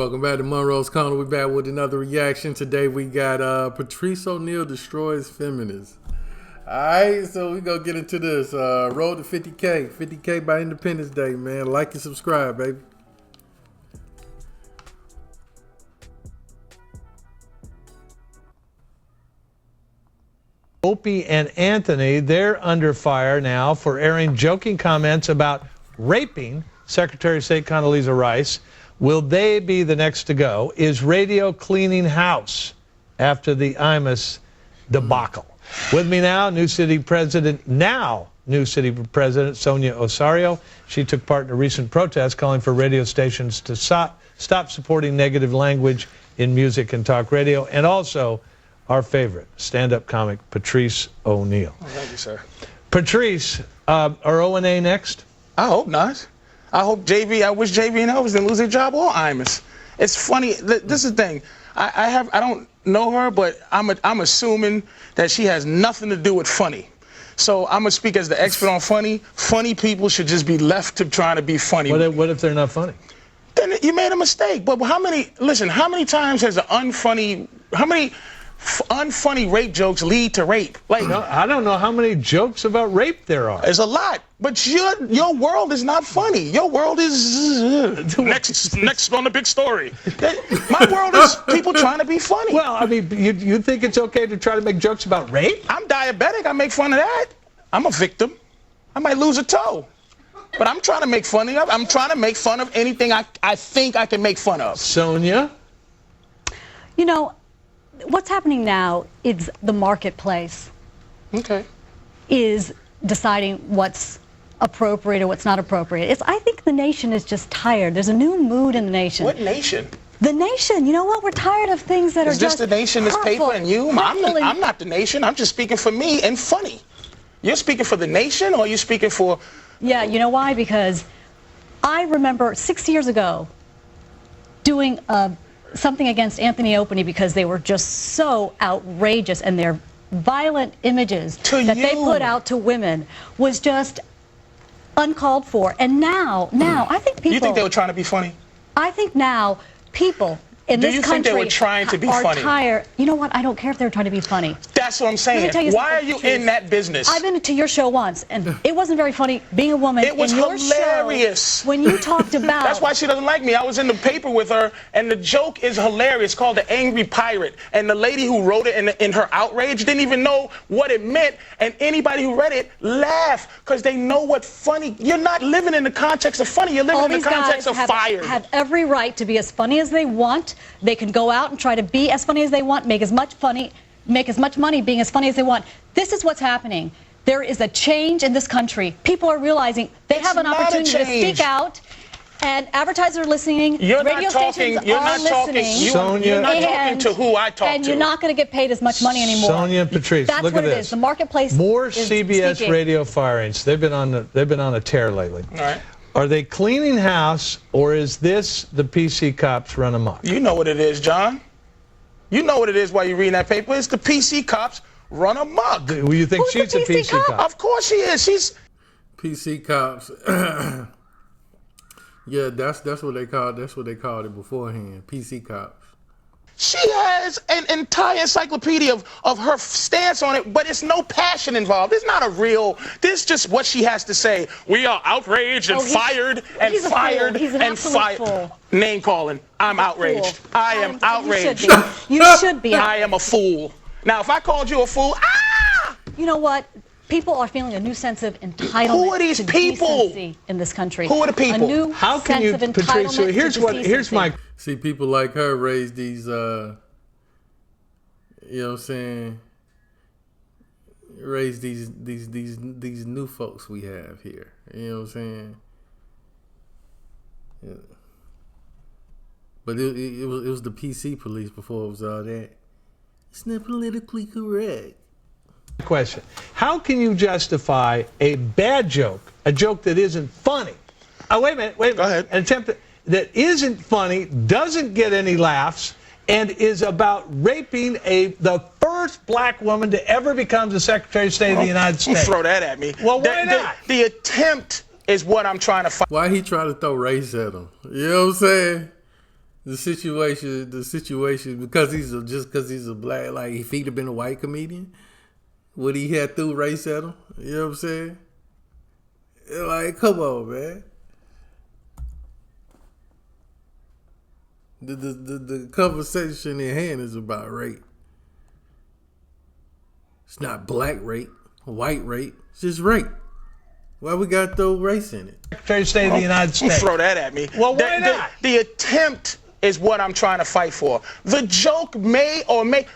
Welcome back to Munroe's Corner. We're back with another reaction. Today we got Patrice O'Neal destroys Feminist. Alright, so we're going to get into this. Road to 50K. 50K by Independence Day, man. Like and subscribe, baby. Opie and Anthony, they're under fire now for airing joking comments about raping Secretary of State Condoleezza Rice. Will they be the next to go? Is radio cleaning house after the Imus debacle? With me now, New City President Sonia Osorio. She took part in a recent protest calling for radio stations to stop supporting negative language in music and talk radio, and also our favorite stand-up comic, Patrice O'Neal. Oh, thank you, sir. Patrice, are O&A next? I hope not. I wish JV and Elvis didn't lose their job or Imus. It's funny. This is the thing. I don't know her, but I'm assuming that she has nothing to do with funny. So I'm gonna speak as the expert on funny. Funny people should just be left to trying to be funny. What if they're not funny? Then you made a mistake. But how many times has how many unfunny rape jokes lead to rape? Like, no, I don't know how many jokes about rape there are. There's a lot, but your world is not funny. Your world is next on the big story. My world is people trying to be funny. Well, I mean, you think it's okay to try to make jokes about rape? I'm diabetic. I make fun of that. I'm a victim. I might lose a toe, but I'm trying to make fun of. I'm trying to make fun of anything I think I can make fun of. Sonia? You know, what's happening now is the marketplace is deciding what's appropriate or what's not appropriate. I think the nation is just tired. There's a new mood in the nation. What nation? The nation. You know what? We're tired of things that are just Is this the nation, this paper, and you? I'm not the nation. I'm just speaking for me and funny. You're speaking for the nation, or you're speaking for... Yeah, you know why? Because I remember 6 years ago doing something against Anthony Opie because they were just so outrageous, and their violent images that they put out to women was just uncalled for. And now I think people... You think they were trying to be funny? I think now people in this country... Do you think they were trying to be funny? Tired. You know what? I don't care if they're trying to be funny. That's what I'm saying. Why are you in that business? I've been to your show once, and it wasn't very funny being a woman. It was hilarious. When you talked about... That's why she doesn't like me. I was in the paper with her, and the joke is hilarious, called The Angry Pirate. And the lady who wrote it in her outrage didn't even know what it meant, and anybody who read it laughed, because they know what funny... You're not living in the context of funny. You're living in the context of fire. Have every right to be as funny as they want. They can go out and try to be as funny as they want, make as much money being as funny as they want. This is what's happening. There is a change in this country. People are realizing they have an opportunity to speak out, and advertisers are listening. Radio stations are listening. Sonia, you're not talking to who I talk to. And you're not going to get paid as much money anymore. Sonia and Patrice, That's look what at it this. is. The marketplace More is CBS speaking. radio firings. They've been on a tear lately. All right. Are they cleaning house, or is this the PC cops run amok? You know what it is, John. You know what it is while you're reading that paper. It's the PC cops run amok. Do you think she's a PC cop? Of course she is. She's PC cops. Yeah, that's what they called. That's what they called it beforehand. PC cops. She has an entire encyclopedia of her stance on it, but it's no passion involved. It's not a real. This is just what she has to say. We are outraged and fired and fired and fired. Name calling. I'm outraged. I am outraged. You should be. I am a fool. Now, if I called you a fool, You know what? People are feeling a new sense of entitlement. Who are these to people decency in this country? Who are the people? A new How can sense you, of Patrice? entitlement Here's my. See, people like her raise these, you know what I'm saying? Raise these new folks we have here. You know what I'm saying? Yeah. But it was the PC police before it was all that. It's not politically correct. Question: how can you justify a bad joke, a joke that isn't funny? Wait a minute. Go ahead. An attempt that isn't funny, doesn't get any laughs, and is about raping the first black woman to ever become the Secretary of State of the United States. Don't throw that at me. Well, why not? The attempt is what I'm trying to find. Why he trying to throw race at him? You know what I'm saying? the situation because he's a black, like if he'd have been a white comedian, would he have threw race at him? You know what I'm saying? Like, come on, man. The conversation in hand is about rape. It's not black rape, white rape. It's just rape. Why we got to throw race in it? Secretary of State of the United Don't States. throw that at me. Well, why not? The attempt is what I'm trying to fight for. The joke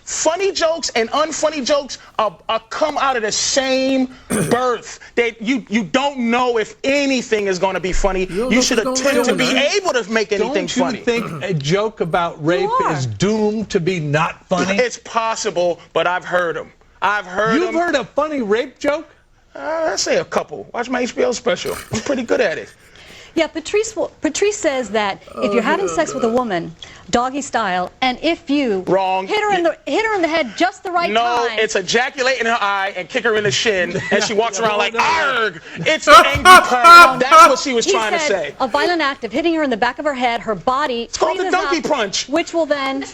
funny jokes and unfunny jokes are come out of the same birth. You don't know if anything is going to be funny. You should attempt to be able to make anything funny. Don't you think a joke about rape is doomed to be not funny? It's possible, but I've heard them. You've heard a funny rape joke? I say a couple. Watch my HBO special. I'm pretty good at it. Yeah, Patrice says that if you're having sex with a woman, doggy style, and if you hit her in the head just the right time. No, it's ejaculate in her eye and kick her in the shin, and she walks around like, arg! It's an angry pun. That's what she was trying to say. A violent act of hitting her in the back of her head, her body. It's called the donkey punch. Which will then.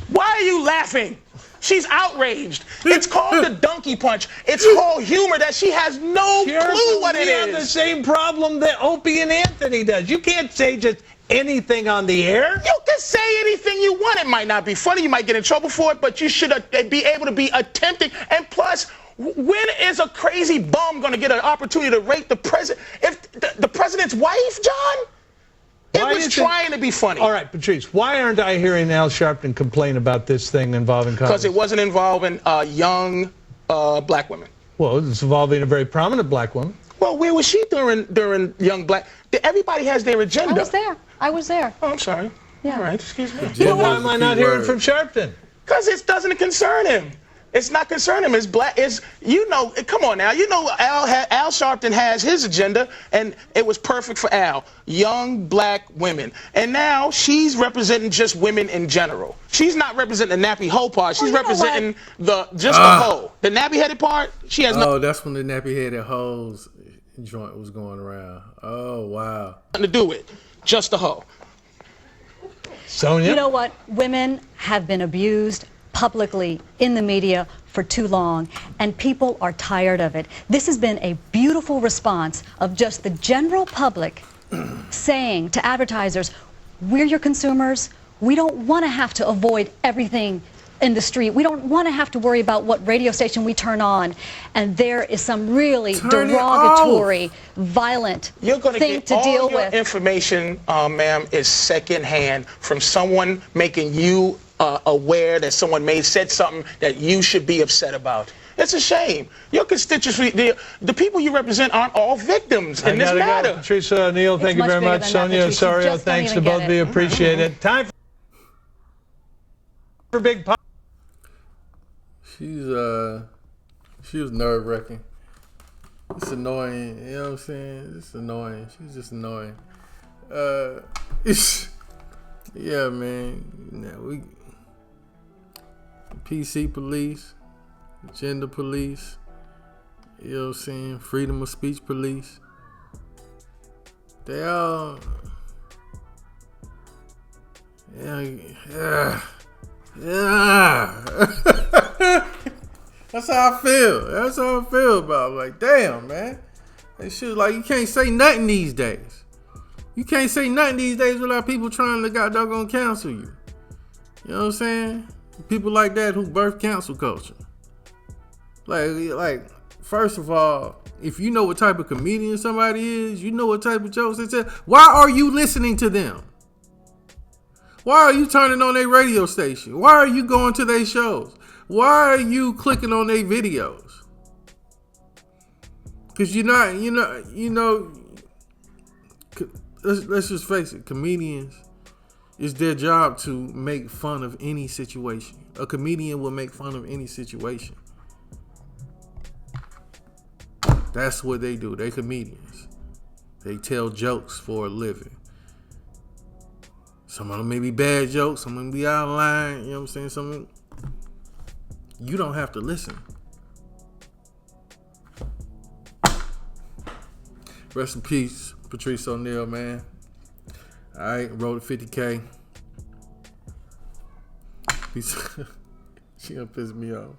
Why are you laughing? She's outraged. It's called the donkey punch. It's whole humor that she has no clue what it is. You have the same problem that Opie and Anthony does. You can't say just anything on the air. You can say anything you want. It might not be funny. You might get in trouble for it, but you should be able to be attempting. And plus, when is a crazy bum going to get an opportunity to rape the president? If the president's wife, John? It was trying to be funny. All right, Patrice, why aren't I hearing Al Sharpton complain about this thing involving Congress? Because it wasn't involving young black women. Well, it's involving a very prominent black woman. Well, where was she during young black? Everybody has their agenda. I was there. Oh, I'm sorry. Yeah. All right, excuse me. Well, why am I not hearing from Sharpton? Because it doesn't concern him. It's not concerning him. It's black. Come on now. Al Sharpton has his agenda, and it was perfect for Al. Young black women. And now she's representing just women in general. She's not representing the nappy hoe part. She's representing the hoe. The nappy-headed part, she has nothing. Oh, that's when the nappy-headed hoes joint was going around. Oh, wow. To do with. Just the hoe. Sonia? You know what? Women have been abused publicly in the media for too long, and people are tired of it. This has been a beautiful response of just the general public saying to advertisers, we're your consumers. We don't want to have to avoid everything in the street. We don't want to have to worry about what radio station we turn on. And there is some really derogatory, violent thing to deal with. You're going to get all your information, ma'am, is secondhand from someone making you aware that someone said something that you should be upset about. It's a shame. Your constituency, the people you represent aren't all victims in this matter. Patrice O'Neill, thank you very much. Sonia Osorio, thanks to both of you. Appreciate it. Time for Big Pop. She was nerve-wracking. It's annoying, you know what I'm saying? It's annoying. She's just annoying. Yeah, man. PC police, gender police, you know what I'm saying? Freedom of speech police. They all, yeah. That's how I feel. That's how I feel about it. Like, damn, man. That shit, like, you can't say nothing these days. You can't say nothing these days without people trying to doggone cancel you. You know what I'm saying? People like that who birth cancel culture. Like, first of all, if you know what type of comedian somebody is, you know what type of jokes they say, why are you listening to them? Why are you turning on their radio station? Why are you going to their shows? Why are you clicking on their videos? Because let's just face it, comedians, it's their job to make fun of any situation. A comedian will make fun of any situation. That's what they do. They comedians. They tell jokes for a living. Some of them may be bad jokes, some of them be out of line, you know what I'm saying? You don't have to listen. Rest in peace, Patrice O'Neill, man. All right, road to 50K. She gonna piss me off.